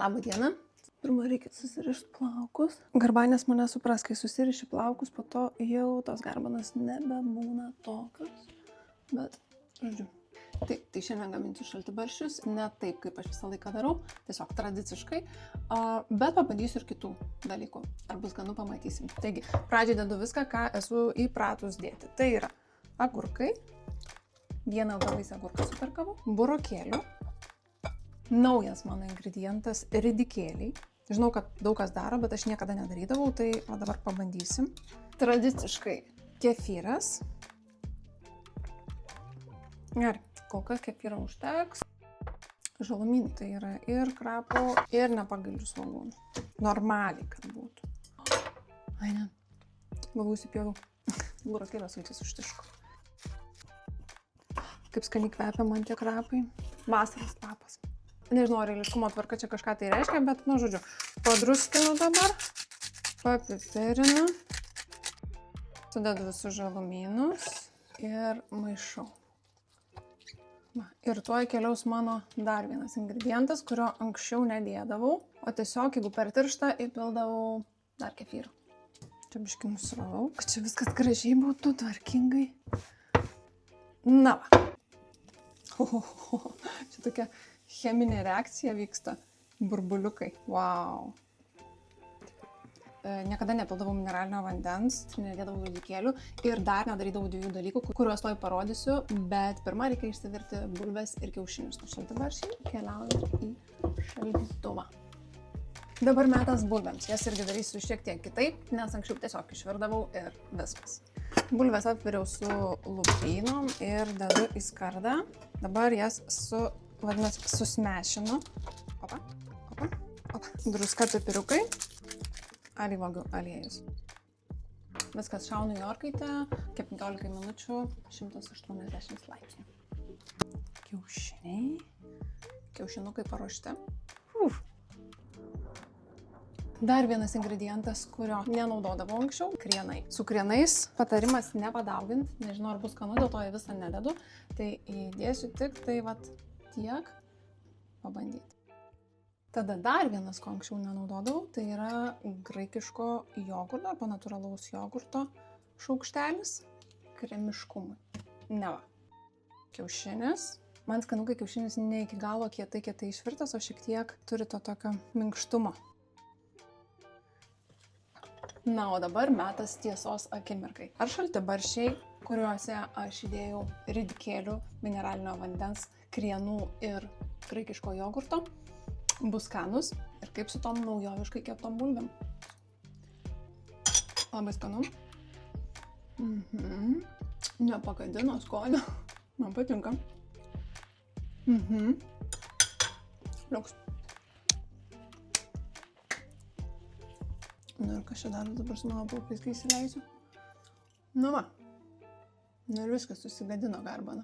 Labą dieną. Pirma, reikia susirišti plaukus. Garbanės mane supras, kai susiriši plaukus, po to jau tos garbanas nebebūna tokios. Bet, žodžiu. Tai šiandien gaminsiu šaltibarščius, ne taip, kaip aš visą laiką darau, tiesiog tradiciškai, bet pabandysiu ir kitų dalykų. Ar bus ganu, pamatysim. Taigi, pradžiai dedu viską, ką esu įpratus dėti. Tai yra agurkai, vieną ilgavaisį agurką superkavau, burokėlių, naujas mano ingredientas ridikėliai. Žinau, kad daug kas daro, bet aš niekada nedarydavau, tai o dabar pabandysim. Tradiciškai kefyras. Gerai, kol kas kefyro užteks. Žalumynai tai yra ir krapų, ir nepagailių svogūnų. Normaliai, kad būtų. Ai ne, labai įsipjoviau. Burokėlio sultis užtiško. Kaip skaniai kvepia man tie krapai. Vasaros kvapas. Nežinau, ar eiliškumo tvarka čia kažką tai reiškia, bet, nu, žodžiu, padruskinu dabar, papiperinu, sudedu visus žalumynus ir maišau. Va, ir tuoj keliaus mano dar vienas ingredientas, kurio anksčiau nedėdavau, o tiesiog, jeigu per tirštą, įpildavau dar kefyrą. Čia biškį nusiralau, kad čia viskas gražiai būtų, tvarkingai. Na va. Čia tokia cheminė reakcija vyksta. Burbuliukai. Wow. Niekada nepildavau mineralinio vandens, nedėdavau ridikėlių ir dar nedarydavau dviejų dalykų, kuriuos toj parodysiu, bet pirmą reikia išsivirti bulves ir kiaušinius. O šaltibarščiai keliauja į šaldytuvą. Dabar metas bulvėms. Jas irgi darysiu šiek tiek kitaip, nes anksčiau tiesiog išvirdavau ir viskas. Bulves apviriau su lupynom ir dedu į skardą. Dabar jas susmešinu. Opa, opa, opa. Druska, pipiriukai, alyvuogių aliejus. Viskas šaunu į orkaitę, kaip 15 minučių, 180 laipsnių. Kiaušiniai. Kiaušinukai paruošti. Dar vienas ingredientas, kurio nenaudodavau anksčiau, krienai. Su krienais patarimas nepadaugint, nežinau ar bus skanu, dėl to į visą nededu, tai įdėsiu tik tai vat tiek pabandyti. Tada dar vienas, ko anksčiau nenaudodavau, tai yra graikiško jogurto arba natūralaus jogurto šaukštelis kremiškumui. Ne va. Kiaušinis. Man skanu, kai kiaušinis ne iki galo kietai išvirtas, o šiek tiek turi to tokio minkštumo. Na, o dabar metas tiesos akimirkai. Ar šaltibarščiai, kuriuose aš įdėjau ridikėlių, mineralinio vandens, krienų ir graikiško jogurto, bus skanus ir kaip su tom naujoviškai keptom bulvėm. Labai skanu. Nepagadino skonio. Man patinka. Liuks. Nu ir kas čia daras dabar su mano plaukais, kai įsileisiu? Nu va. Nu ir viskas, susigadino garbana.